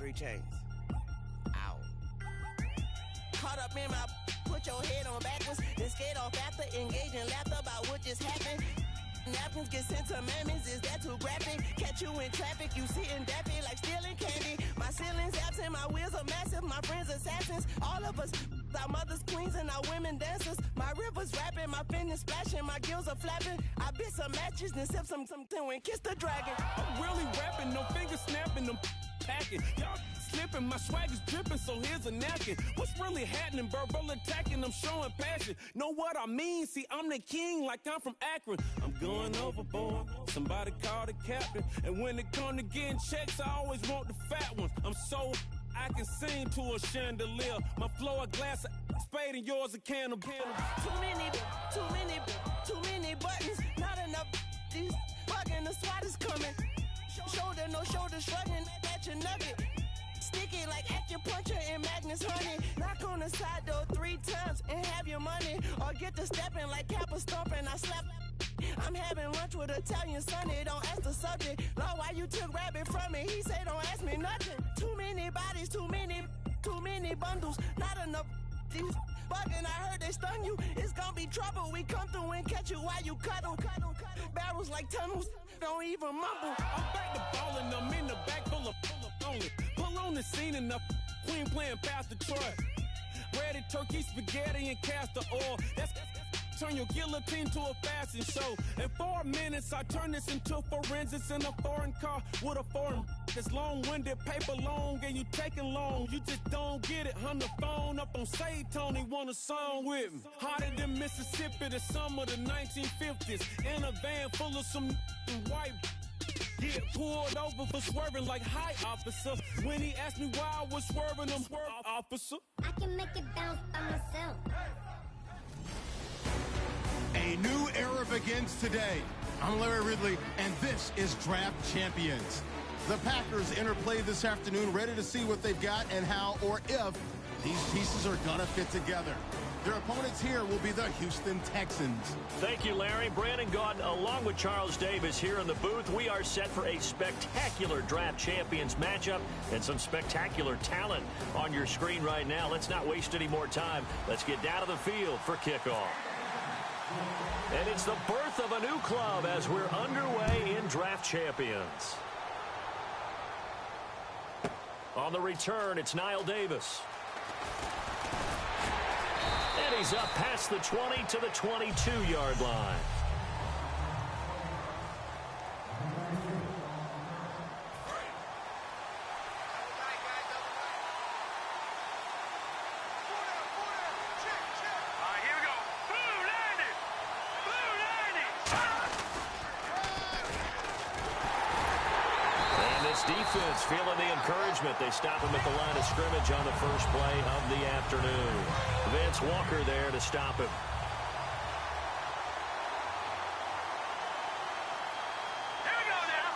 3 chains. Ow. Caught up in my, put your head on backwards, then skate off after, engage in laughter about what just happened. Napkins get sent to mammies, is that too graphic? Catch you in traffic, you sitting dappy like stealing candy. My ceiling's absent, my wheels are massive, my friends assassins. All of us, our mothers queens and our women dancers. My river's rapping, my fingers splashing, my gills are flapping. I bit some matches, then sip some and kiss the dragon. I'm really rapping, no fingers snapping, I'm packing. Y'all slipping, my swag is dripping, so here's a napkin. What's really happening? Verbal attacking, I'm showing passion. Know what I mean? See, I'm the king like I'm from Akron. I'm going overboard, somebody call the captain. And when it come to getting checks, I always want the fat ones. I'm so I can sing to a chandelier. My flow a glass of spade and yours a can of beer. Too many buttons, not enough. These bugging, the SWAT is coming. Shoulder, no shoulder, shrugging at your nugget. Sticky like acupuncture and Magnus honey. Knock on the side door 3 times and have your money. Or get to stepping like Kappa stomping. I slap. I'm having lunch with Italian Sonny. Don't ask the subject. Lord, why you took rabbit from me? He say don't ask me nothing. Too many bodies, too many bundles. Not enough. These bugging, I heard they stun you. It's gonna be trouble. We come through and catch you while you cuddle. Barrels like tunnels. Don't even mumble. I'm back to ballin', I'm in the back full of only. Pull on the scene and the queen playing Pastor Troy. Breaded turkey, spaghetti, and castor oil. That's turn your guillotine to a fashion show. In 4 minutes, I turn this into forensics in a foreign car with a foreign. It's long-winded, paper long, and you taking long. You just don't get it. On the phone up on Say Tony, want a song with me. Hotter than Mississippi, the summer of the 1950s. In a van full of some white. Get pulled over for swerving like hi, officer. When he asked me why I was swerving, I'm swerve, officer. I can make it bounce by myself. A new era begins today. I'm Larry Ridley, and this is Draft Champions. The Packers interplay this afternoon, ready to see what they've got and how or if these pieces are going to fit together. Their opponents here will be the Houston Texans. Thank you, Larry. Brandon Gaudin, along with Charles Davis here in the booth. We are set for a spectacular Draft Champions matchup and some spectacular talent on your screen right now. Let's not waste any more time. Let's get down to the field for kickoff. And it's the birth of a new club as we're underway in Draft Champions. On the return, it's Niall Davis. And he's up past the 20 to the 22-yard line. Defense feeling the encouragement. They stop him at the line of scrimmage on the first play of the afternoon. Vince Walker there to stop him. Here we go now.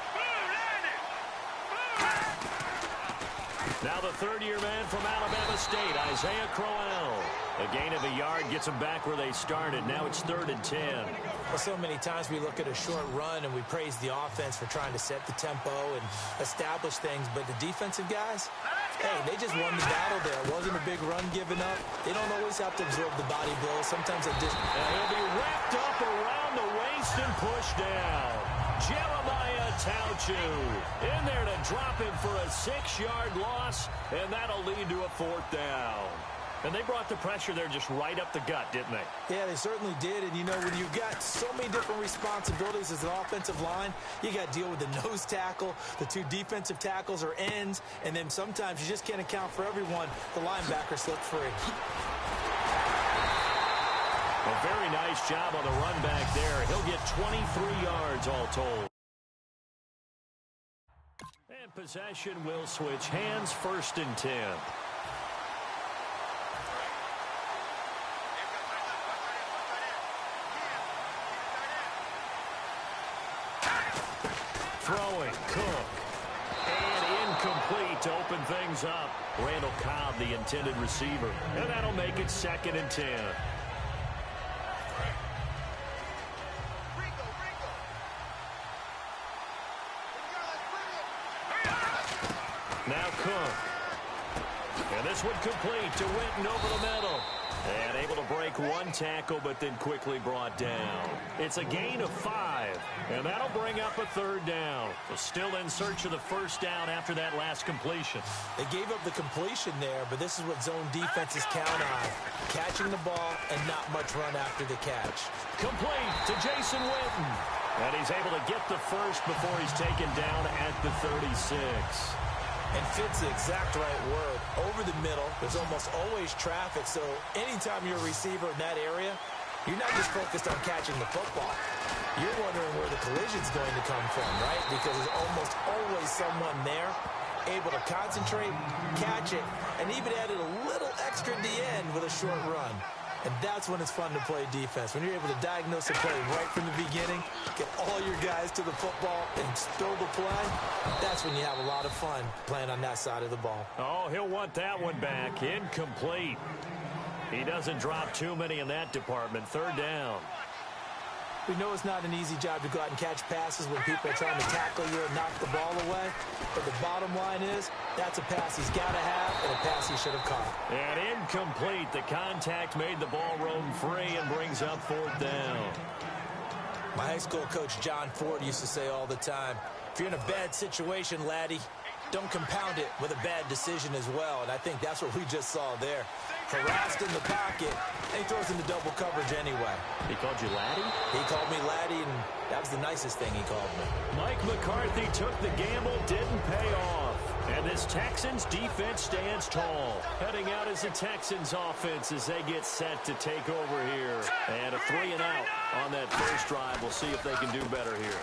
Now the third-year man from Alabama State, Isaiah Crowell. A gain of a yard gets them back where they started. Now it's 3rd and 10. Well, so many times we look at a short run and we praise the offense for trying to set the tempo and establish things, but the defensive guys, hey, they just won the battle there. It wasn't a big run given up. They don't always have to absorb the body blow. Sometimes they just... And he'll be wrapped up around the waist and pushed down. Jeremiah Tauchu in there to drop him for a 6-yard loss, and that'll lead to a 4th down. And they brought the pressure there just right up the gut, didn't they? Yeah, they certainly did. And, you know, when you've got so many different responsibilities as an offensive line, you got to deal with the nose tackle, the 2 defensive tackles or ends, and then sometimes you just can't account for everyone. The linebacker slipped free. A very nice job on the run back there. He'll get 23 yards all told. And possession will switch hands, 1st and 10. Throwing, Cook. And incomplete to open things up. Randall Cobb, the intended receiver. And that'll make it 2nd and 10. Now Cook. And this one complete to Winton over the middle. And able to break one tackle, but then quickly brought down. It's a gain of 5, and that'll bring up a 3rd down. So still in search of the first down after that last completion. They gave up the completion there, but this is what zone defenses count on. Catching the ball and not much run after the catch. Complete to Jason Winton. And he's able to get the first before he's taken down at the 36. And fits the exact right word. Over the middle, there's almost always traffic, so anytime you're a receiver in that area, you're not just focused on catching the football. You're wondering where the collision's going to come from, right? Because there's almost always someone there able to concentrate, catch it, and even added a little extra at the end with a short run. And that's when it's fun to play defense. When you're able to diagnose a play right from the beginning, get all your guys to the football and throw the play, that's when you have a lot of fun playing on that side of the ball. Oh, he'll want that one back. Incomplete. He doesn't drop too many in that department. 3rd down. We know it's not an easy job to go out and catch passes when people are trying to tackle you and knock the ball away. But the bottom line is, that's a pass he's got to have and a pass he should have caught. And incomplete. The contact made the ball roam free and brings up 4th down. My high school coach, John Ford, used to say all the time, if you're in a bad situation, laddie, don't compound it with a bad decision as well. And I think that's what we just saw there. Harassed in the pocket, and he throws into double coverage anyway. He called you laddie? He called me laddie, and that was the nicest thing he called me. Mike McCarthy took the gamble, didn't pay off. And this Texans defense stands tall. Heading out as the Texans offense as they get set to take over here. And a 3 and out on that first drive. We'll see if they can do better here.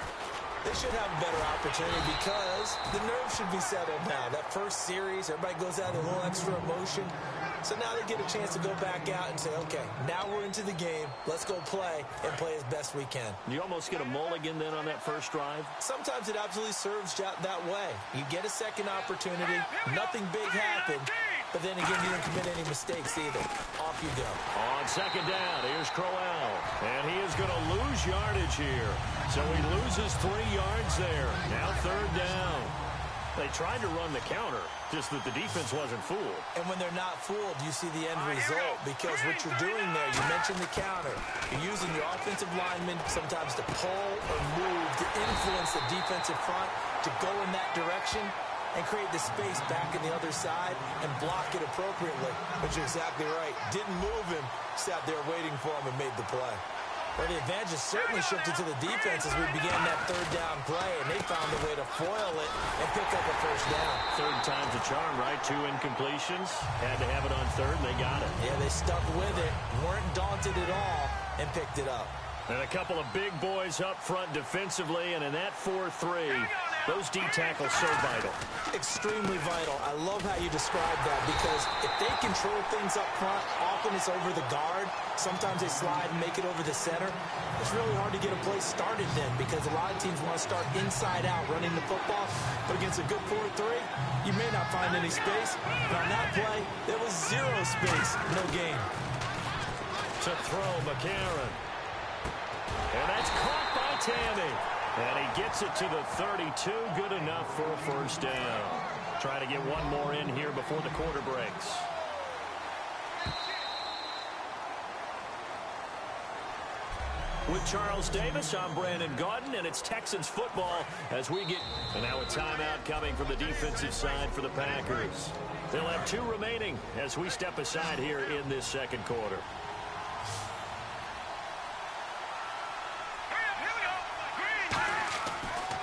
They should have a better opportunity because the nerves should be settled now. That first series, everybody goes out with a little extra emotion. So now they get a chance to go back out and say, okay, now we're into the game. Let's go play and play as best we can. You almost get a mulligan then on that first drive? Sometimes it absolutely serves that way. You get a second opportunity. Nothing big happened. But then again, you didn't commit any mistakes either. Off you go. On 2nd down, here's Crowell. And he is going to lose yardage here. So he loses 3 yards there. Now 3rd down. They tried to run the counter, just that the defense wasn't fooled. And when they're not fooled, you see the end result. Because what you're doing there, you mentioned the counter. You're using your offensive linemen sometimes to pull or move to influence the defensive front to go in that direction and create the space back in the other side and block it appropriately. But you're exactly right. Didn't move him, sat there waiting for him and made the play. Well, the advantage has certainly shifted to the defense as we began that 3rd down play, and they found a way to foil it and pick up a first down. 3rd time's a charm, right? 2 incompletions. Had to have it on 3rd, and they got it. Yeah, they stuck with it, weren't daunted at all, and picked it up. And a couple of big boys up front defensively, and in that 4-3, those D tackles so vital. Extremely vital. I love how you describe that because if they control things up front, often it's over the guard. Sometimes they slide and make it over the center. It's really hard to get a play started then because a lot of teams want to start inside out running the football. But against a good 4-3, you may not find any space. But on that play, there was 0 space, no gain. To throw, McCarron. And that's caught by Tammy. And he gets it to the 32. Good enough for a first down. Try to get one more in here before the quarter breaks. With Charles Davis, I'm Brandon Gaudin, and it's Texans football as we get... And now a timeout coming from the defensive side for the Packers. They'll have 2 remaining as we step aside here in this second quarter.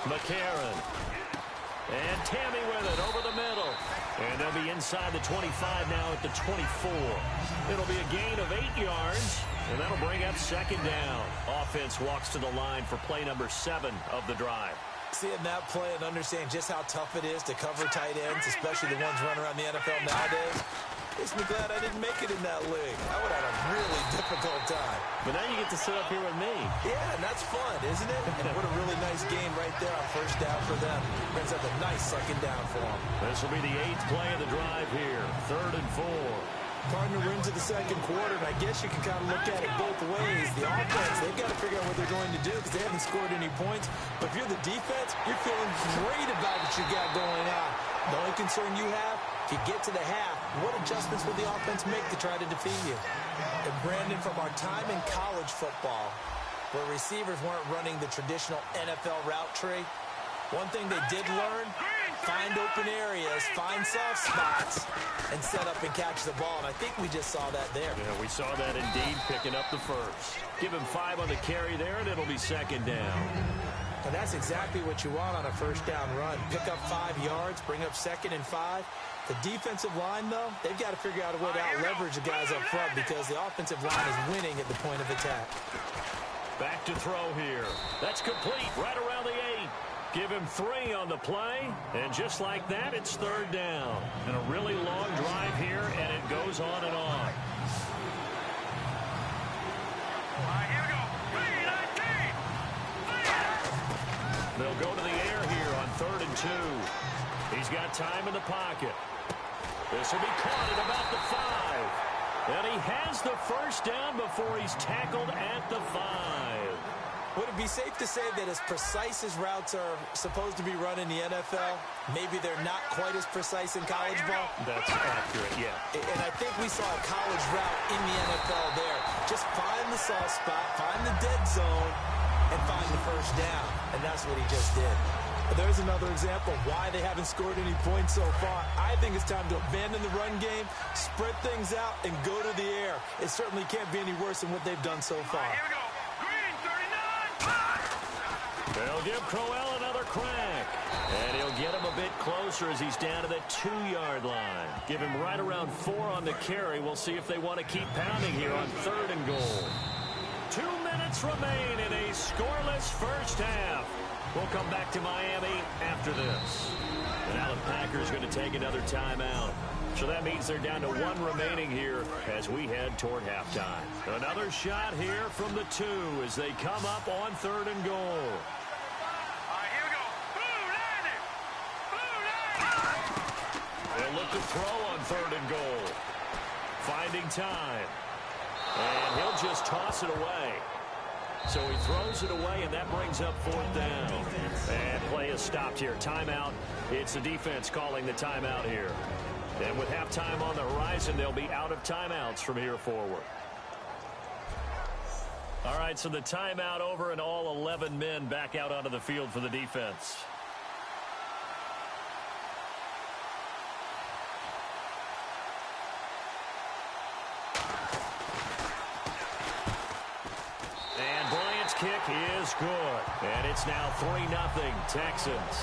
McCarron. And Tammy with it over the middle. And they'll be inside the 25 now at the 24. It'll be a gain of 8 yards, and that'll bring up 2nd down. Offense walks to the line for play number 7 of the drive. Seeing that play and understanding just how tough it is to cover tight ends, especially the ones running around the NFL nowadays, makes me glad I didn't make it in that league. I would have had a really difficult time. But now you get to sit up here with me. Yeah, and that's fun, isn't it? And what a really nice gain right there on first down for them. Brings up a nice 2nd down for them. This will be the 8th play of the drive here. 3rd and 4. Partner, we're into the second quarter, and I guess you can kind of look at it both ways. The offense, they've got to figure out what they're going to do because they haven't scored any points. But if you're the defense, you're feeling great about what you got going on. The only concern you have, if you get to the half, what adjustments will the offense make to try to defeat you? And Brandon, from our time in college football, where receivers weren't running the traditional NFL route tree, one thing they did learn, find open areas, find soft spots, and set up and catch the ball. And I think we just saw that there. Yeah, we saw that indeed, picking up the first. Give him 5 on the carry there, and it'll be second down. And that's exactly what you want on a first down run. Pick up 5 yards, bring up 2nd and 5. The defensive line, though, they've got to figure out a way to out-leverage the guys up front because the offensive line is winning at the point of attack. Back to throw here. That's complete right around the 8. Give him 3 on the play, and just like that, it's 3rd down. And a really long drive here, and it goes on and on. Here we go. They'll go to the air here on 3rd and 2. He's got time in the pocket. This will be caught at about the 5. And he has the first down before he's tackled at the 5. Would it be safe to say that as precise as routes are supposed to be run in the NFL, maybe they're not quite as precise in college ball? That's accurate, yeah. And I think we saw a college route in the NFL there. Just find the soft spot, find the dead zone, and find the first down. And that's what he just did. But there's another example of why they haven't scored any points so far. I think it's time to abandon the run game, spread things out, and go to the air. It certainly can't be any worse than what they've done so far. Here we go. Green, 39. They'll give Crowell another crack. And he'll get him a bit closer as he's down to the 2-yard line. Give him right around 4 on the carry. We'll see if they want to keep pounding here on 3rd and goal. 2 minutes remain in a scoreless first half. We'll come back to Miami after this. And now the Packers going to take another timeout. So that means they're down to 1 remaining here as we head toward halftime. Another shot here from the 2 as they come up on 3rd and goal. Here we go. Blue landing. They'll look to throw on 3rd and goal. Finding time. And he'll just toss it away. So he throws it away, and that brings up 4th down. And play is stopped here. Timeout. It's the defense calling the timeout here. And with halftime on the horizon, they'll be out of timeouts from here forward. All right, so the timeout over, and all 11 men back out onto the field for the defense. Kick is good, and it's now 3-0 Texans.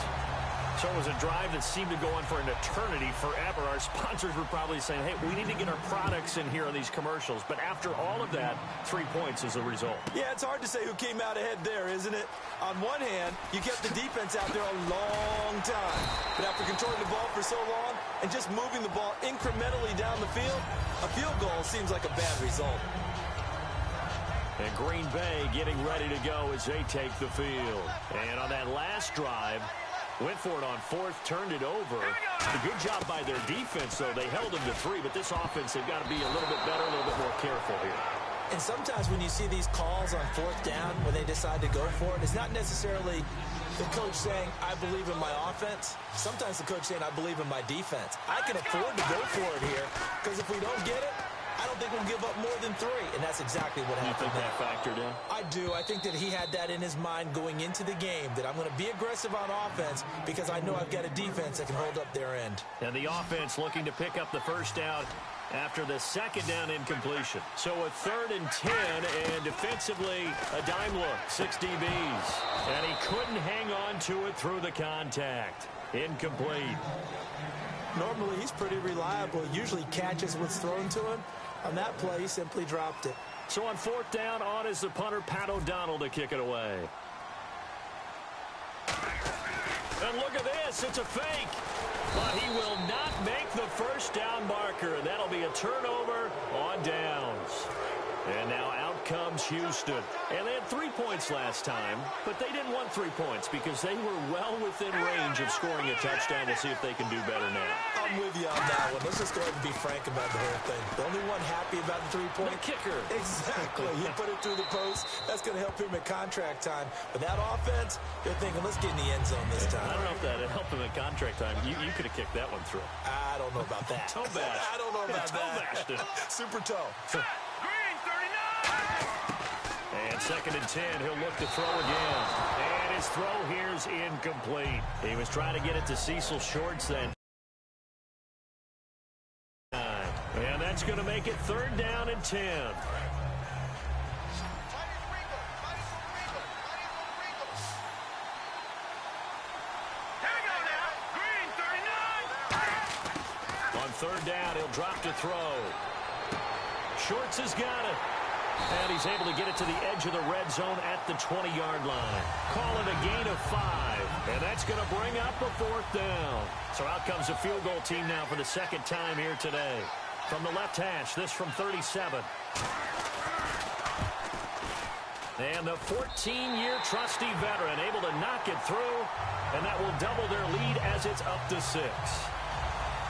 So it was a drive that seemed to go on for an eternity, forever. Our sponsors were probably saying, hey, we need to get our products in here on these commercials. But after all of that, 3 points is the result. Yeah, it's hard to say who came out ahead there, isn't it? On one hand, you kept the defense out there a long time. But after controlling the ball for so long and just moving the ball incrementally down the field, a field goal seems like a bad result. And Green Bay getting ready to go as they take the field. And on that last drive, went for it on 4th, turned it over. A good job by their defense, though. They held them to 3, but this offense, they've got to be a little bit better, a little bit more careful here. And sometimes when you see these calls on 4th down, when they decide to go for it, it's not necessarily the coach saying, I believe in my offense. Sometimes the coach saying, I believe in my defense. I can afford to go for it here, because if we don't get it, I don't think we'll give up more than 3, and that's exactly what happened. You think that factored in? I do. I think that he had that in his mind going into the game, that I'm going to be aggressive on offense because I know I've got a defense that can hold up their end. And the offense looking to pick up the first down after the 2nd down incompletion. So a 3rd and 10, and defensively, a dime look, 6 DBs. And he couldn't hang on to it through the contact. Incomplete. Normally, he's pretty reliable. Usually catches what's thrown to him. On that play, he simply dropped it. So on 4th down, on is the punter, Pat O'Donnell, to kick it away. And look at this. It's a fake. But he will not make the first down marker. That'll be a turnover on downs. And now out comes Houston. And they had 3 points last time, but they didn't want 3 points because they were well within range of scoring a touchdown. We'll see if they can do better now. I'm with you on that one. Let's just go ahead and be frank about the whole thing. The only one happy about the 3-point kicker. Exactly. He put it through the post. That's going to help him at contract time. But that offense, they're thinking, let's get in the end zone this time. I don't know if that helped him at contract time. You could have kicked that one through. I don't know about that. Toe bash. I don't know about that. Super toe. Green, 39. And 2nd and 10, he'll look to throw again. And his throw here's incomplete. He was trying to get it to Cecil Shorts then. And that's going to make it 3rd down and 10. On 3rd down, he'll drop to throw. Shorts has got it. And he's able to get it to the edge of the red zone at the 20-yard line. Call it a gain of 5. And that's going to bring up a 4th down. So out comes a field goal team now for the 2nd time here today. From the left hash, this from 37. And the 14-year trusty veteran able to knock it through. And that will double their lead as it's up to 6.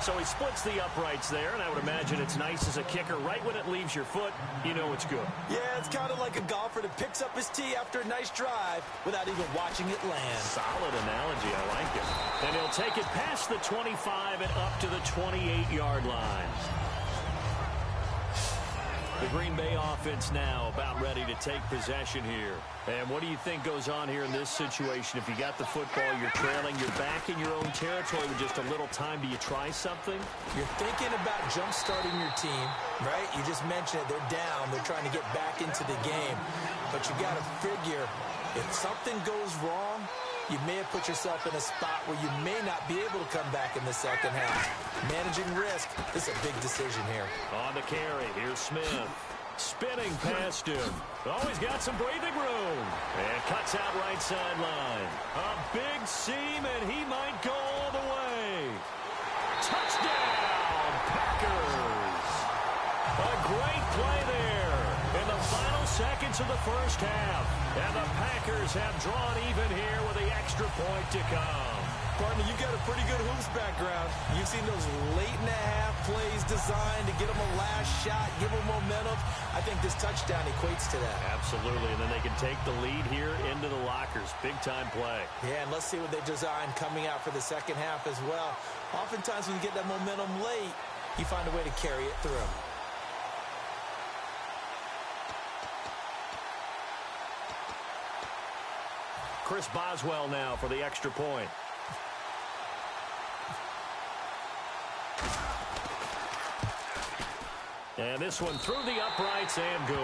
So he splits the uprights there, and I would imagine it's nice as a kicker. Right when it leaves your foot, you know it's good. Yeah, it's kind of like a golfer that picks up his tee after a nice drive without even watching it land. Solid analogy. I like it. And he'll take it past the 25 and up to the 28-yard line. The Green Bay offense now about ready to take possession here. And what do you think goes on here in this situation? If you got the football, you're trailing, you're back in your own territory with just a little time. Do you try something? You're thinking about jump-starting your team, right? You just mentioned it. They're down. They're trying to get back into the game. But you got to figure, if something goes wrong, you may have put yourself in a spot where you may not be able to come back in the second half. Managing risk, this is a big decision here. On the carry, here's Smith. Spinning past him. Always got some breathing room. And cuts out right sideline. A big seam, and he might go all the way. Touchdown, Packers. A great play there in the final seconds of the first half. And the Packers have drawn even here with the extra point to come. Partner, you've got a pretty good hoops background. You've seen those late-in-the-half plays designed to get them a last shot, give them momentum. I think this touchdown equates to that. Absolutely, and then they can take the lead here into the lockers. Big-time play. Yeah, and let's see what they design coming out for the second half as well. Oftentimes when you get that momentum late, you find a way to carry it through. Chris Boswell now for the extra point. And this one through the uprights and good.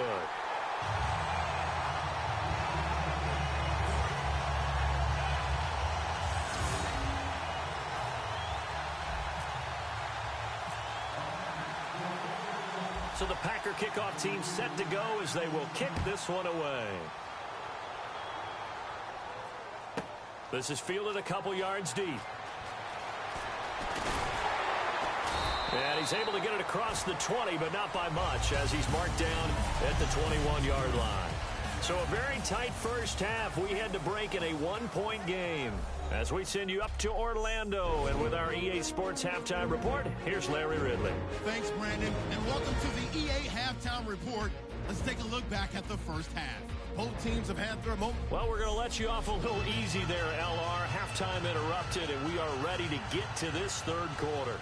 So the Packer kickoff team set to go as they will kick this one away. This is fielded a couple yards deep. And he's able to get it across the 20, but not by much, as he's marked down at the 21-yard line. So a very tight first half. We had to break in a one-point game. As we send you up to Orlando, and with our EA Sports Halftime Report, here's Larry Ridley. Thanks, Brandon, and welcome to the EA Halftime Report. Let's take a look back at the first half. Both teams have had their moment. Well, we're going to let you off a little easy there, LR. Halftime interrupted, and we are ready to get to this third quarter.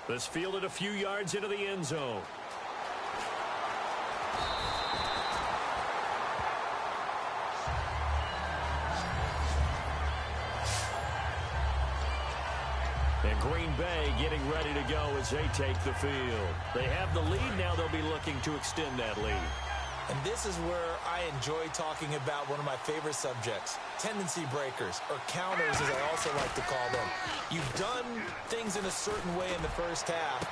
This fielded a few yards into the end zone. And Green Bay getting ready to go as they take the field. They have the lead now. They'll be looking to extend that lead. And this is where I enjoy talking about one of my favorite subjects, tendency breakers, or counters as I also like to call them. You've done things in a certain way in the first half,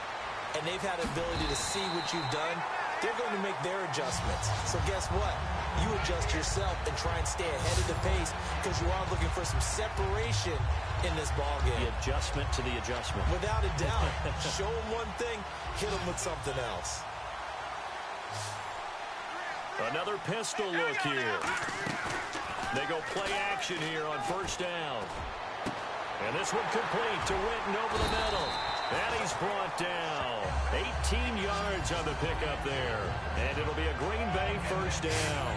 and they've had the ability to see what you've done. They're going to make their adjustments. So guess what? You adjust yourself and try and stay ahead of the pace because you are looking for some separation in this ball game. The adjustment to the adjustment. Without a doubt. Show them one thing, hit them with something else. Another pistol look here. They go play action here on first down. And this one complete to Witten over the middle. And he's brought down. 18 yards on the pickup there. And it'll be a Green Bay first down.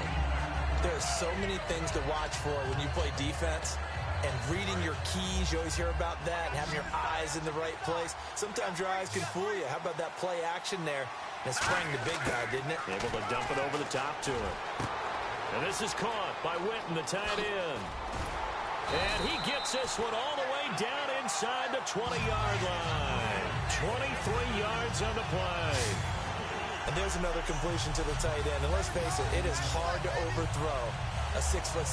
There's so many things to watch for when you play defense. And reading your keys, you always hear about that, and having your eyes in the right place. Sometimes your eyes can fool you. How about that play action there? And it sprang the big guy, didn't it? Able to dump it over the top to him. And this is caught by Witten, the tight end. And he gets this one all the way down inside the 20-yard line. 23 yards on the play. And there's another completion to the tight end. And let's face it, it is hard to overthrow a 6'6"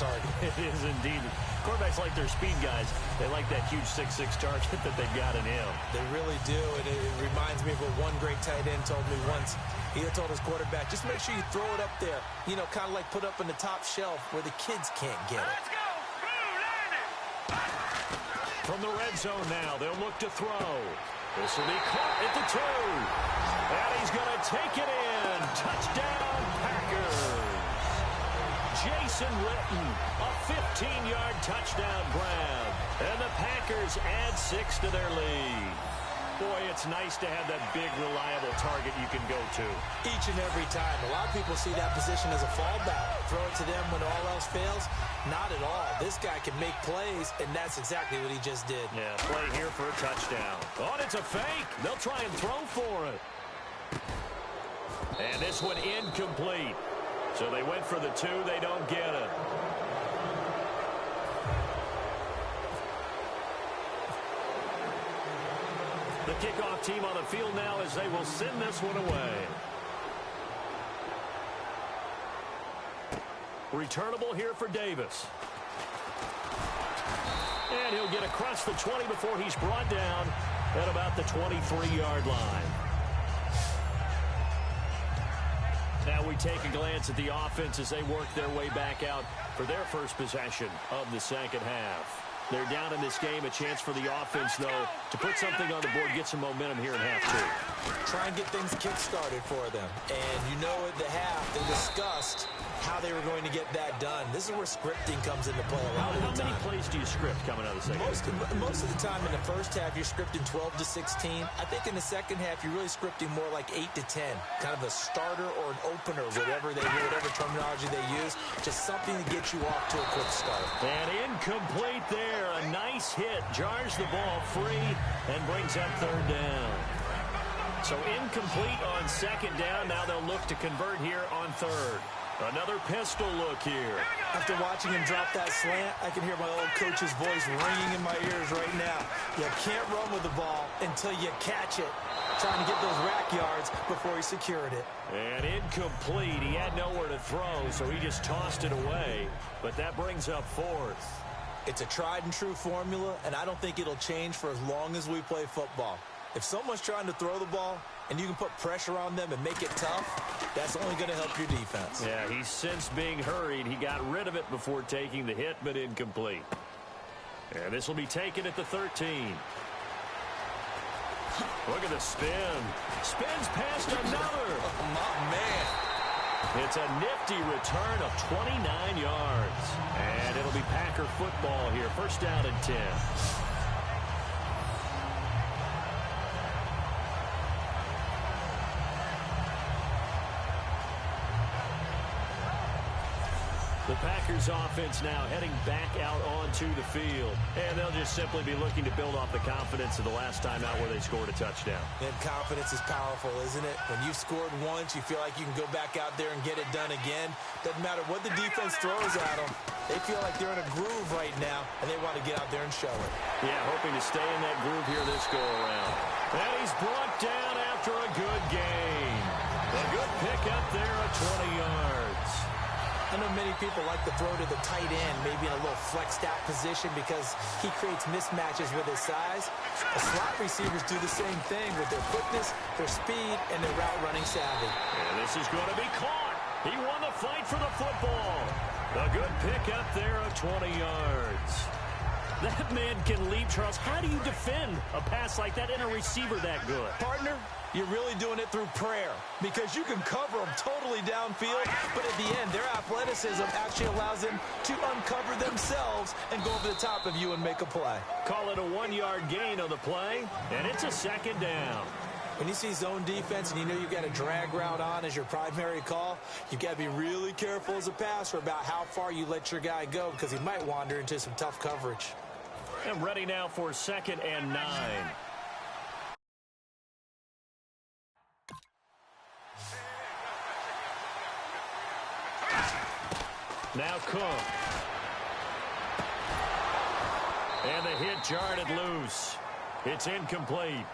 target. It is indeed. Quarterbacks like their speed guys. They like that huge 6'6" target that they've got in him. They really do, and it reminds me of what one great tight end told me once. He told his quarterback, just make sure you throw it up there, you know, kind of like put up in the top shelf where the kids can't get it. Let's go. Boom, landed. From the red zone now, they'll look to throw. This will be caught at the 2. And he's going to take it in. Touchdown, Packers. Jason Witten, a 15-yard touchdown grab. And the Packers add 6 to their lead. Boy, it's nice to have that big, reliable target you can go to. Each and every time. A lot of people see that position as a fallback. Throw it to them when all else fails. Not at all. This guy can make plays, and that's exactly what he just did. Yeah, play here for a touchdown. Oh, and it's a fake. They'll try and throw for it. And this one incomplete. So they went for the 2. They don't get it. The kickoff team on the field now as they will send this one away. Returnable here for Davis. And he'll get across the 20 before he's brought down at about the 23-yard line. Now we take a glance at the offense as they work their way back out for their first possession of the second half. They're down in this game. A chance for the offense, though, to put something on the board, get some momentum here in half 2. Try and get things kick-started for them. And you know at the half, they discussed how they were going to get that done. This is where scripting comes into play a lot of the time. How many plays do you script coming out of the second half? Most of the time in the first half, you're scripting 12 to 16. I think in the second half, you're really scripting more like 8 to 10. Kind of a starter or an opener, whatever terminology they use. Just something to get you off to a quick start. And incomplete there. A nice hit. Jars the ball free and brings up third down. So incomplete on second down. Now they'll look to convert here on third. Another pistol look here. After watching him drop that slant, I can hear my old coach's voice ringing in my ears right now. You can't run with the ball until you catch it. Trying to get those rack yards before he secured it. And incomplete. He had nowhere to throw, so he just tossed it away. But that brings up fourth. It's a tried and true formula, and I don't think it'll change for as long as we play football. If someone's trying to throw the ball and you can put pressure on them and make it tough, that's only going to help your defense. Yeah, he's since being hurried. He got rid of it before taking the hit, but incomplete. And this will be taken at the 13. Look at the spin. Spins past another. Oh, my man. It's a nifty return of 29 yards. And it'll be Packer football here. First down and 10. The Packers offense now heading back out onto the field. And they'll just simply be looking to build off the confidence of the last time out where they scored a touchdown. And confidence is powerful, isn't it? When you've scored once, you feel like you can go back out there and get it done again. Doesn't matter what the defense throws at them. They feel like they're in a groove right now, and they want to get out there and show it. Yeah, hoping to stay in that groove here this go-around. And he's brought down after a good gain. A good pickup there at 20 yards. I know many people like to throw to the tight end, maybe in a little flexed out position because he creates mismatches with his size. The slot receivers do the same thing with their quickness, their speed, and their route running savvy. And this is going to be caught. He won the fight for the football. A good pickup there of 20 yards. That man can leap, Charles. How do you defend a pass like that and a receiver that good? Partner, you're really doing it through prayer because you can cover them totally downfield, but at the end, their athleticism actually allows them to uncover themselves and go over the top of you and make a play. Call it a 1-yard gain on the play, and it's a second down. When you see zone defense and you know you've got a drag route on as your primary call, you've got to be really careful as a passer about how far you let your guy go because he might wander into some tough coverage. And ready now for 2nd and 9. Now Cook. And the hit jarred it loose. It's incomplete.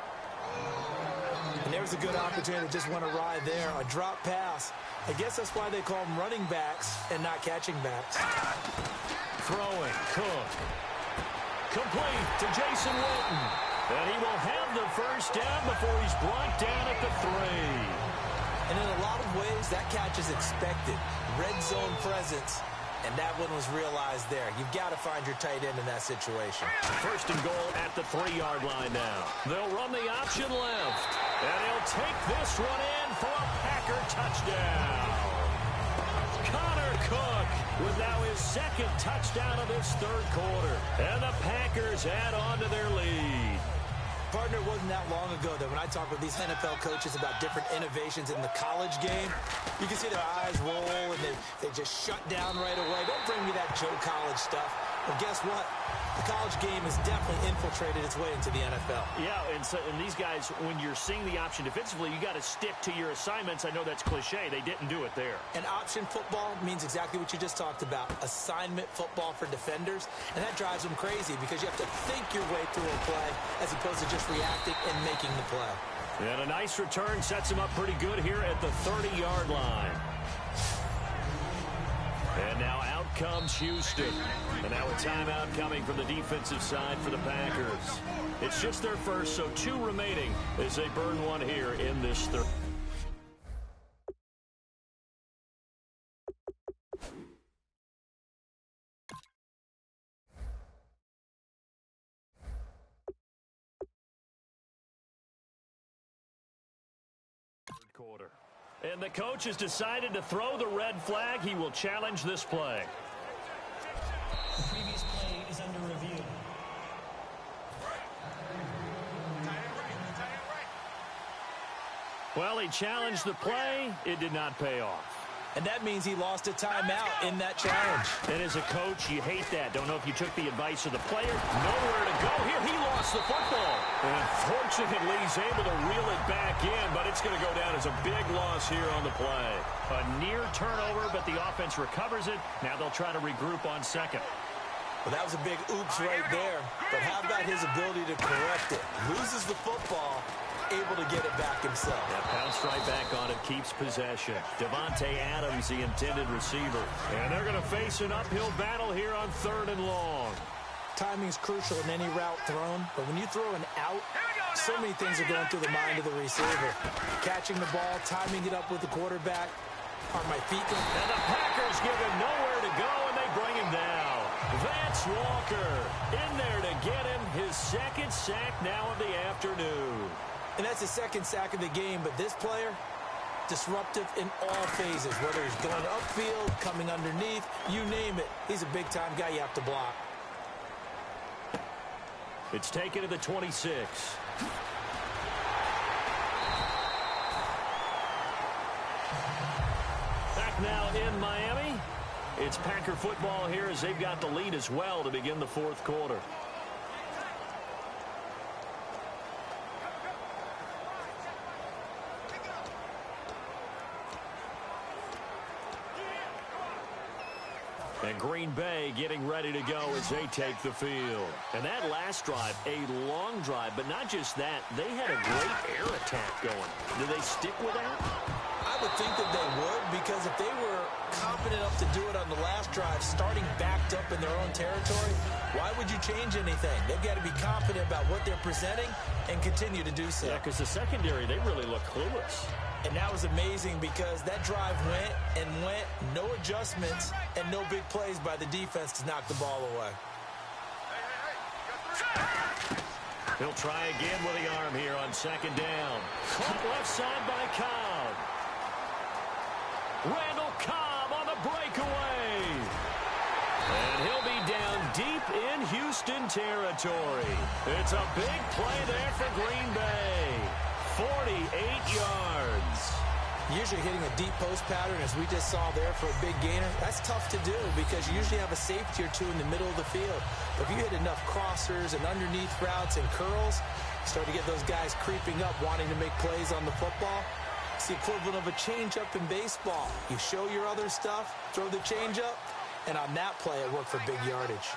And there's a good opportunity that just went awry there. A drop pass. I guess that's why they call them running backs and not catching backs. Throwing. Cook. Complete to Jason Witten. And he will have the first down before he's brought down at the 3. And in a lot of ways, that catch is expected. Red zone presence. And that one was realized there. You've got to find your tight end in that situation. 1st and goal at the 3-yard line now. They'll run the option left. And he'll take this one in for a Packer touchdown. Connor Cook with now his 2nd touchdown of this 3rd quarter. And the Packers add on to their lead. Partner, it wasn't that long ago that when I talk with these NFL coaches about different innovations in the college game, you can see their eyes roll and they just shut down right away. Don't bring me that Joe College stuff. Well, guess what? The college game has definitely infiltrated its way into the NFL. Yeah, and these guys, when you're seeing the option defensively, you got to stick to your assignments. I know that's cliche. They didn't do it there. And option football means exactly what you just talked about, assignment football for defenders. And that drives them crazy because you have to think your way through a play as opposed to just reacting and making the play. And a nice return sets him up pretty good here at the 30-yard line. And now out comes Houston. And now a timeout coming from the defensive side for the Packers. It's just their first, so 2 remaining as they burn one here in this 3rd. Quarter. And the coach has decided to throw the red flag. He will challenge this play. The previous play is under review. Well, he challenged the play. It did not pay off. And that means he lost a timeout in that challenge. And as a coach, you hate that. Don't know if you took the advice of the player. Nowhere to go. Here, he lost the football. And fortunately, he's able to reel it back in, but it's going to go down as a big loss here on the play. A near turnover, but the offense recovers it. Now they'll try to regroup on 2nd. Well, that was a big oops right there. But how about his ability to correct it? Loses the football, able to get it back himself. Yeah, bounced right back on it, keeps possession. Devontae Adams, the intended receiver. And they're going to face an uphill battle here on 3rd and long. Timing is crucial in any route thrown, but when you throw an out, so many things are going through the mind of the receiver. Catching the ball, timing it up with the quarterback. Are my feet going? And the Packers give him nowhere to go, and they bring him down. Vance Walker in there to get him his 2nd sack now of the afternoon. And that's the 2nd sack of the game, but this player, disruptive in all phases, whether he's going upfield, coming underneath, you name it. He's a big-time guy you have to block. It's taken to the 26. Back now in Miami. It's Packer football here as they've got the lead as well to begin the 4th quarter. And Green Bay getting ready to go as they take the field. And that last drive, a long drive, but not just that. They had a great air attack going. Do they stick with that? I would think that they would, because if they were confident enough to do it on the last drive, starting backed up in their own territory, why would you change anything? They've got to be confident about what they're presenting and continue to do so. Yeah, because the secondary, they really look clueless. And that was amazing because that drive went and went, no adjustments and no big plays by the defense to knock the ball away. He'll try again with the arm here on second down. Caught left side by Cobb. Randall Cobb on the breakaway. And he'll be down deep in Houston territory. It's a big play there for Green Bay. 48 yards. Usually hitting a deep post pattern, as we just saw there, for a big gainer, that's tough to do because you usually have a safety or two in the middle of the field. But if you hit enough crossers and underneath routes and curls, you start to get those guys creeping up, wanting to make plays on the football. It's the equivalent of a changeup in baseball. You show your other stuff, throw the changeup, and on that play, it worked for big yardage.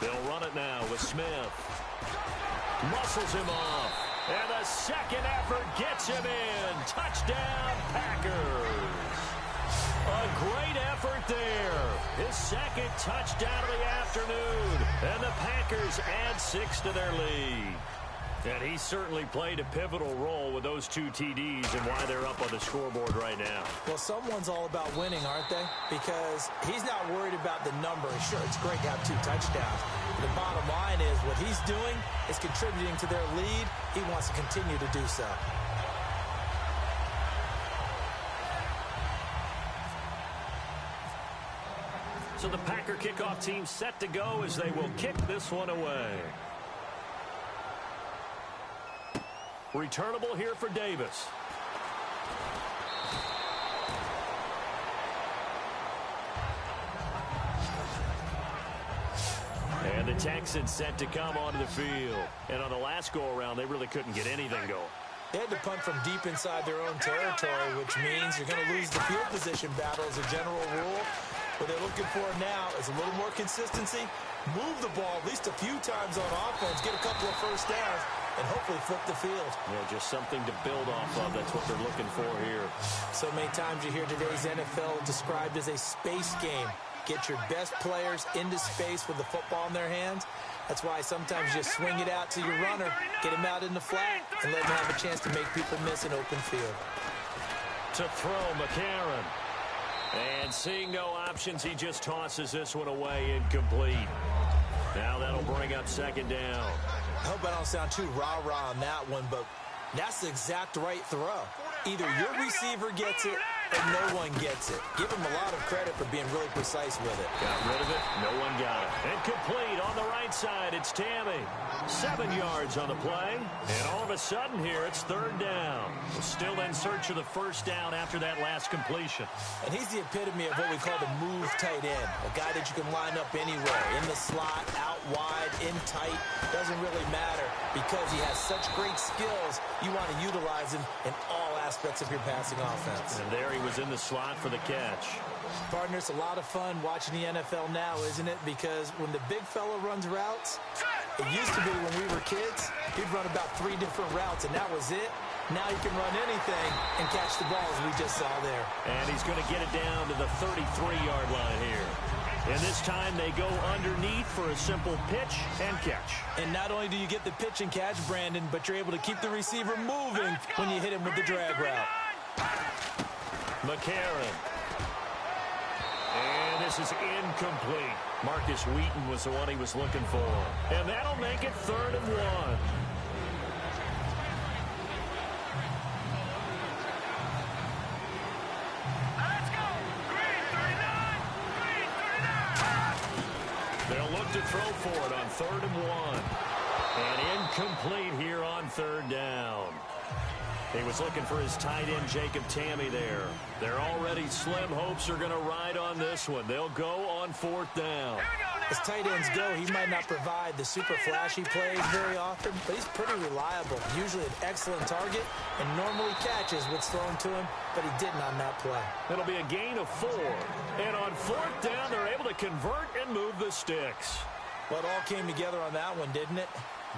They'll run it now with Smith. Muscles him off. And the second effort gets him in. Touchdown, Packers. A great effort there. His second touchdown of the afternoon. And the Packers add 6 to their lead. And he certainly played a pivotal role with those 2 TDs and why they're up on the scoreboard right now. Well, someone's all about winning, aren't they? Because he's not worried about the number. Sure, it's great to have 2 touchdowns. But the bottom line is what he's doing is contributing to their lead. He wants to continue to do so. So the Packer kickoff team set to go as they will kick this one away. Returnable here for Davis. And the Texans set to come onto the field. And on the last go-around, they really couldn't get anything going. They had to punt from deep inside their own territory, which means you're going to lose the field position battle as a general rule. What they're looking for now is a little more consistency, move the ball at least a few times on offense, get a couple of first downs, and hopefully flip the field. Yeah, just something to build off of. That's what they're looking for here. So many times you hear today's NFL described as a space game. Get your best players into space with the football in their hands. That's why sometimes you swing it out to your runner, get him out in the flat, and let him have a chance to make people miss an open field. To throw, McCarron. And seeing no options, he just tosses this one away incomplete. Now that'll bring up second down. I hope I don't sound too rah-rah on that one, but that's the exact right throw. Either your receiver gets it or no one gets it. Give him a lot of credit for being really precise with it. Got rid of it. No one got it. And complete on the right side. It's Tammy. 7 yards on the play. And all of a sudden here, it's third down. We're still in search of the first down after that last completion. And he's the epitome of what we call the move tight end. A guy that you can line up anywhere. In the slot, out wide, in tight. Doesn't really matter because he has such great skills. You want to utilize him in all aspects of your passing offense. And there he was in the slot for the catch. Partner, it's a lot of fun watching the NFL now, isn't it? Because when the big fella runs routes, it used to be when we were kids, he'd run about 3 different routes, and that was it. Now he can run anything and catch the ball, as we just saw there. And he's going to get it down to the 33-yard line here. And this time they go underneath for a simple pitch and catch. And not only do you get the pitch and catch, Brandon, but you're able to keep the receiver moving when you hit him with the drag route. McCarron. And this is incomplete. Marcus Wheaton was the one he was looking for. And that'll make it 3rd and 1. They'll look to throw for it on 3rd and 1. And incomplete here on 3rd down. He was looking for his tight end, Jacob Tammy, there. Their already slim hopes are going to ride on this one. They'll go on 4th down. As tight ends go, he might not provide the super flashy plays very often, but he's pretty reliable. Usually an excellent target and normally catches what's thrown to him, but he didn't on that play. It'll be a gain of 4. And on 4th down, they're able to convert and move the sticks. Well, it all came together on that one, didn't it?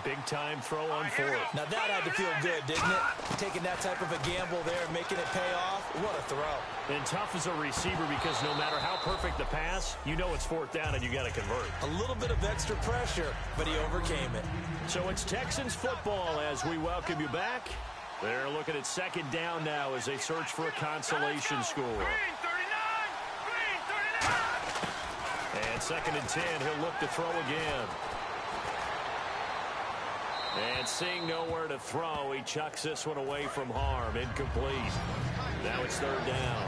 Big-time throw on 4th. Now that had to feel good, didn't it? Taking that type of a gamble there, making it pay off. What a throw. And tough as a receiver because no matter how perfect the pass, you know it's 4th down and you got to convert. A little bit of extra pressure, but he overcame it. So it's Texans football as we welcome you back. They're looking at 2nd down now as they search for a consolation score. And 2nd and 10, he'll look to throw again. And seeing nowhere to throw, he chucks this one away from harm. Incomplete. Now it's 3rd down.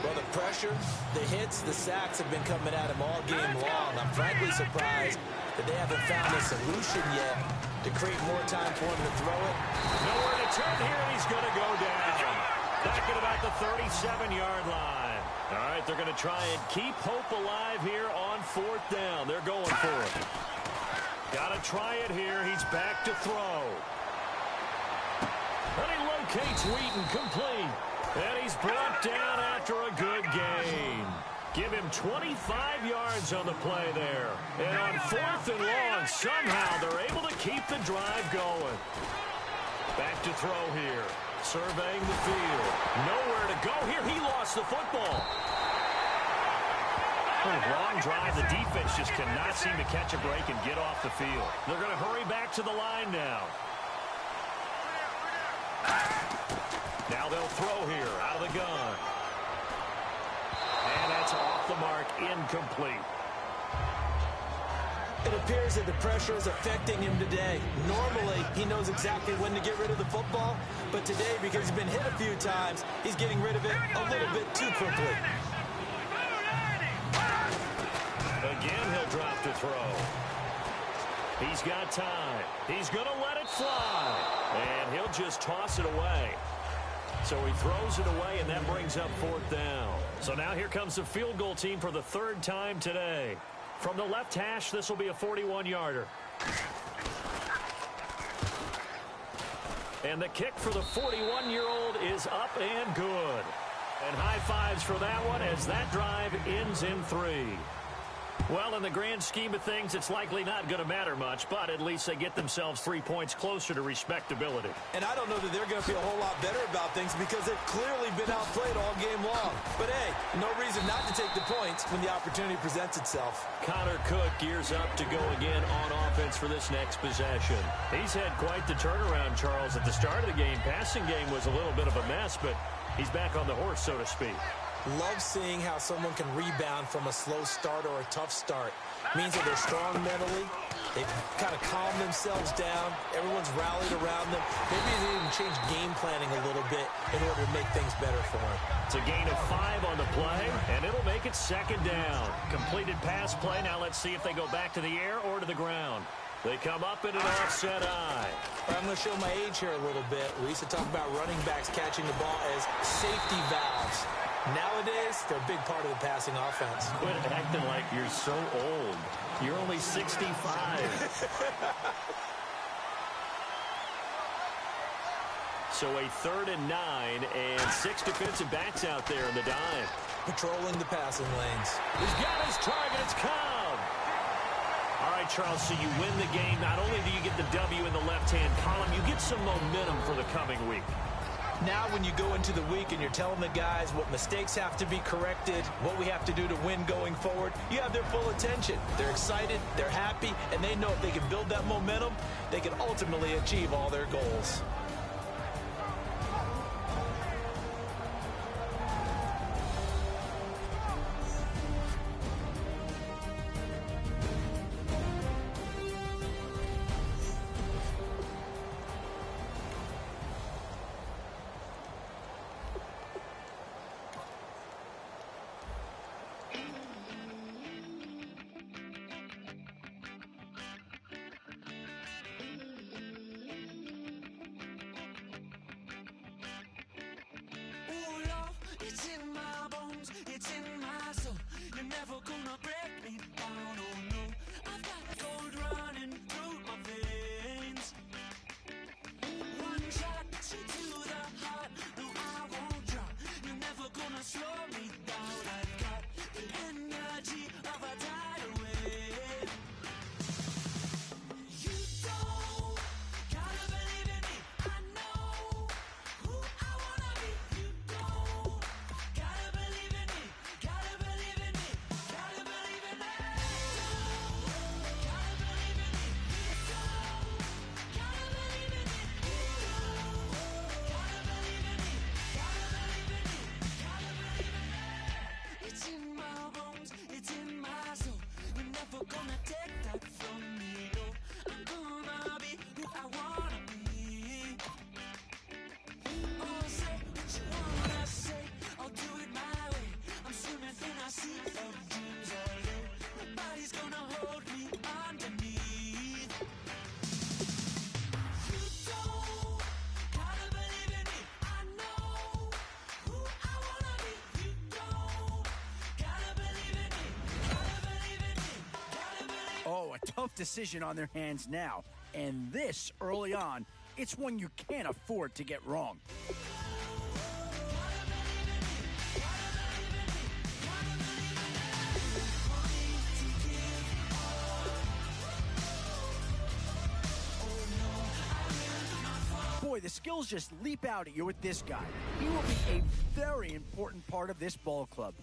Well, the pressure, the hits, the sacks have been coming at him all game long. I'm frankly surprised that they haven't found a solution yet to create more time for him to throw it. Nowhere to turn here, and he's going to go down. Back at about the 37-yard line. All right, they're going to try and keep hope alive here on 4th down. They're going for it. Got to try it here. He's back to throw. And he locates Wheaton, complete. And he's brought down after a good gain. Give him 25 yards on the play there. And on 4th and long, somehow they're able to keep the drive going. Back to throw here. Surveying the field. Nowhere to go here. He lost the football. Long drive. The defense just cannot seem to catch a break and get off the field. They're going to hurry back to the line now. Now they'll throw here out of the gun. And that's off the mark. Incomplete. It appears that the pressure is affecting him today. Normally, he knows exactly when to get rid of the football. But today, because he's been hit a few times, he's getting rid of it a little bit too quickly. Again, he'll drop to throw. He's got time. He's going to let it fly. And he'll just toss it away. So he throws it away, and that brings up 4th down. So now here comes the field goal team for the 3rd time today. From the left hash, this will be a 41-yarder. And the kick for the 41-year-old is up and good. And high fives for that one as that drive ends in 3. Well, in the grand scheme of things, it's likely not going to matter much, but at least they get themselves 3 points closer to respectability. And I don't know that they're going to feel a whole lot better about things because they've clearly been outplayed all game long. But, hey, no reason not to take the points when the opportunity presents itself. Connor Cook gears up to go again on offense for this next possession. He's had quite the turnaround, Charles. At the start of the game, passing game was a little bit of a mess, but he's back on the horse, so to speak. Love seeing how someone can rebound from a slow start or a tough start. Means that they're strong mentally. They've kind of calmed themselves down. Everyone's rallied around them. Maybe they even change game planning a little bit in order to make things better for them. It's a gain of 5 on the play, and it'll make it 2nd down. Completed pass play. Now let's see if they go back to the air or to the ground. They come up in an offset eye. I'm going to show my age here a little bit. We used to talk about running backs catching the ball as safety valves. Nowadays, they're a big part of the passing offense. Quit acting like you're so old. You're only 65. So a 3rd and 9, and 6 defensive backs out there in the dime. Patrolling the passing lanes. He's got his target. It's Cobb. All right, Charles, so you win the game. Not only do you get the W in the left-hand column, you get some momentum for the coming week. Now when you go into the week and you're telling the guys what mistakes have to be corrected, what we have to do to win going forward, you have their full attention. They're excited, they're happy, and they know if they can build that momentum, they can ultimately achieve all their goals. tough decision on their hands now, and this early on, it's one you can't afford to get wrong. Boy, the skills just leap out at you with this guy. He will be a very important part of this ball club.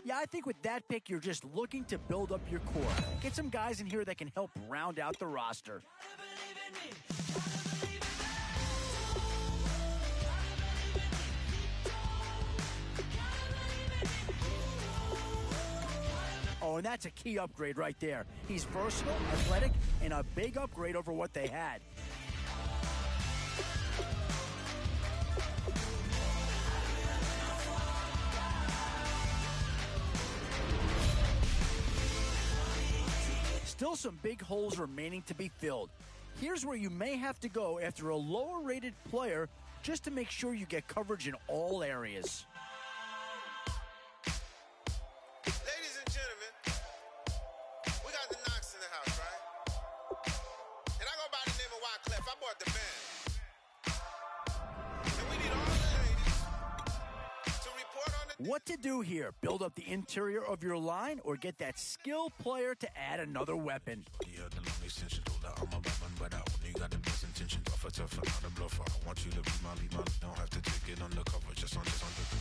Yeah, I think with that pick, you're just looking to build up your core. Get some guys in here that can help round out the roster. Oh, and that's a key upgrade right there. He's versatile, athletic, and a big upgrade over what they had. Still some big holes remaining to be filled. Here's where you may have to go after a lower-rated player just to make sure you get coverage in all areas. Ladies and gentlemen, we got the Knox in the house, right? And I go by the name of Wyclef. I bought the band. And we need all the ladies to report on the... What to do here? Build up the interior of your line or get that skill player to add another weapon? Got the best intention, tougher, not a bluffer. I want you to be my lead, don't have to take it undercover. Just on the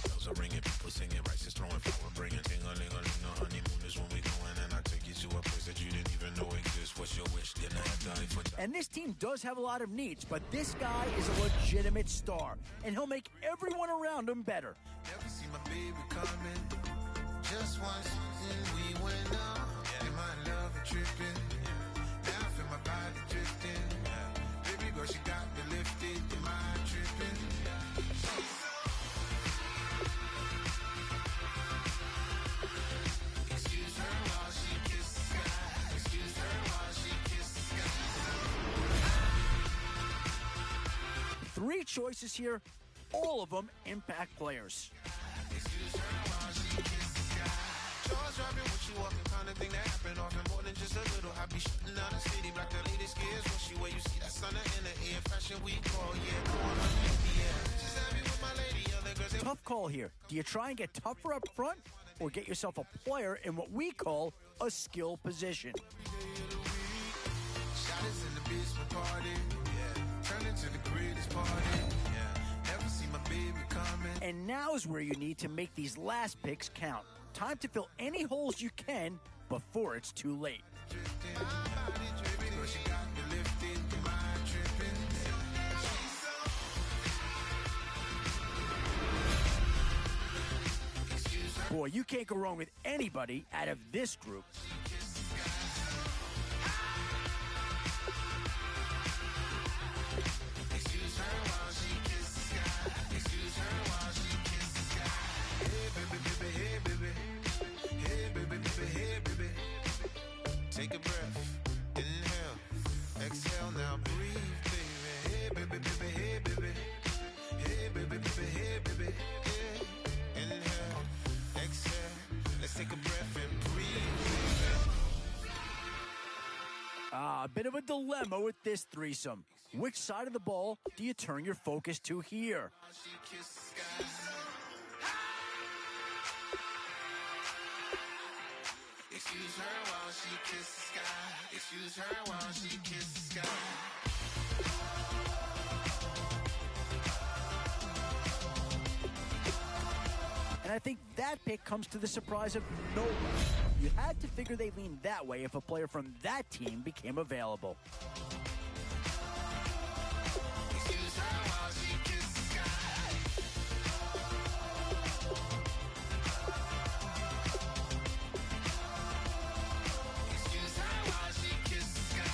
bells are ringing, people singing, rice is throwing forward, bringing ting-a-ling-a-ling. The honeymoon is when we going, and I take you to a place that you didn't even know exists. What's your wish? Then I die for time. And this team does have a lot of needs, but this guy is a legitimate star, and he'll make everyone around him better. Never see my baby coming. Just one season we went up, and my love is tripping. Now I feel my body drifting. Girl, she got me lifted, am I tripping? Excuse her while she kisses the sky. Excuse her while she kisses the sky. Three choices here, all of them impact players. Excuse her while she kisses the sky. Jaws dropping when she walking, kind of thing that happen often. More than just a little. I be shooting down the city, black the latest gears. When she where you see that sun in the air, fashion week, oh yeah, go on the air. She's happy with my lady, other girls. Tough call here. Do you try and get tougher up front, or get yourself a player in what we call a skill position? Shot is in the basement party, yeah. Turn into the greatest party, yeah. Never see my baby coming. And now's where you need to make these last picks count. Time to fill any holes you can before it's too late. Boy, you can't go wrong with anybody out of this group. Excuse her while she kisses the sky. Excuse her while she kisses the sky. Hey, baby, baby, hey, baby. Hey, baby, baby, hey, baby. Take a breath. Inhale. Exhale, now breathe, baby. Hey, baby, baby, hey, baby. Hey, baby, baby, hey, baby. Yeah. Inhale. Exhale. Let's take a breath and breathe. A bit of a dilemma with this threesome. Which side of the ball do you turn your focus to here? Excuse her while she kisses the sky. Excuse her while she kisses the sky. And I think that pick comes to the surprise of no one. You had to figure they leaned that way if a player from that team became available. Excuse her while she kisses the sky. Excuse her while she kisses the sky.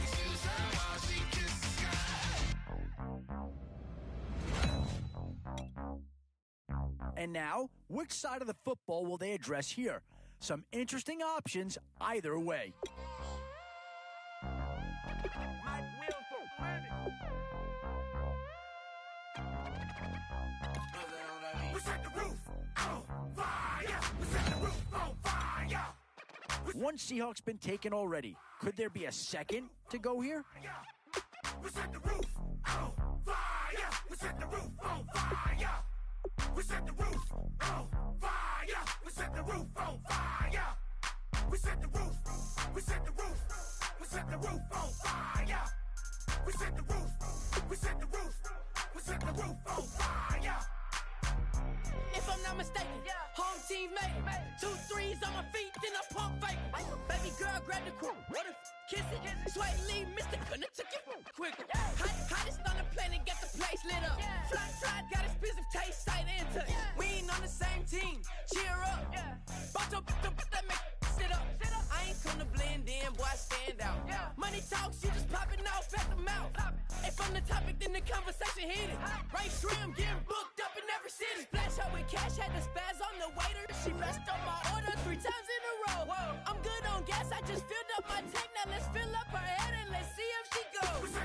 Excuse her while she kisses the sky. And now, which side of the football will they address here? Some interesting options either way. We set the roof on fire. We set the roof on fire. One Seahawk's been taken already. Could there be a second to go here? We set the roof on fire. We set the roof on fire. We set the roof on fire. We set the roof on fire. We set the roof. We set the roof. We set the roof on fire. We set the roof. We set the roof. We set the roof on fire. If I'm not mistaken, home team made it. 2 threes on my feet, then I pump fake. Baby girl, grab the crew. Kiss it. Sway Lee, Mr. Gunner took it quicker. Hottest on the planet, got the place lit up. Fly, got expensive taste, sight into it. We ain't on the same team. Cheer up. Bunch up, that make sit up. I ain't come to blend in, boy, I stand out. Money talks, you just popping off at the mouth. If I'm the topic, then the conversation heated. Right shrimp, getting booked up in every city. Splash out with cash, had the spaz on the waiter. She messed up my order 3 times in a row. I'm good on gas, I just filled up my tank. Now let's fill up her head and let's see if she goes.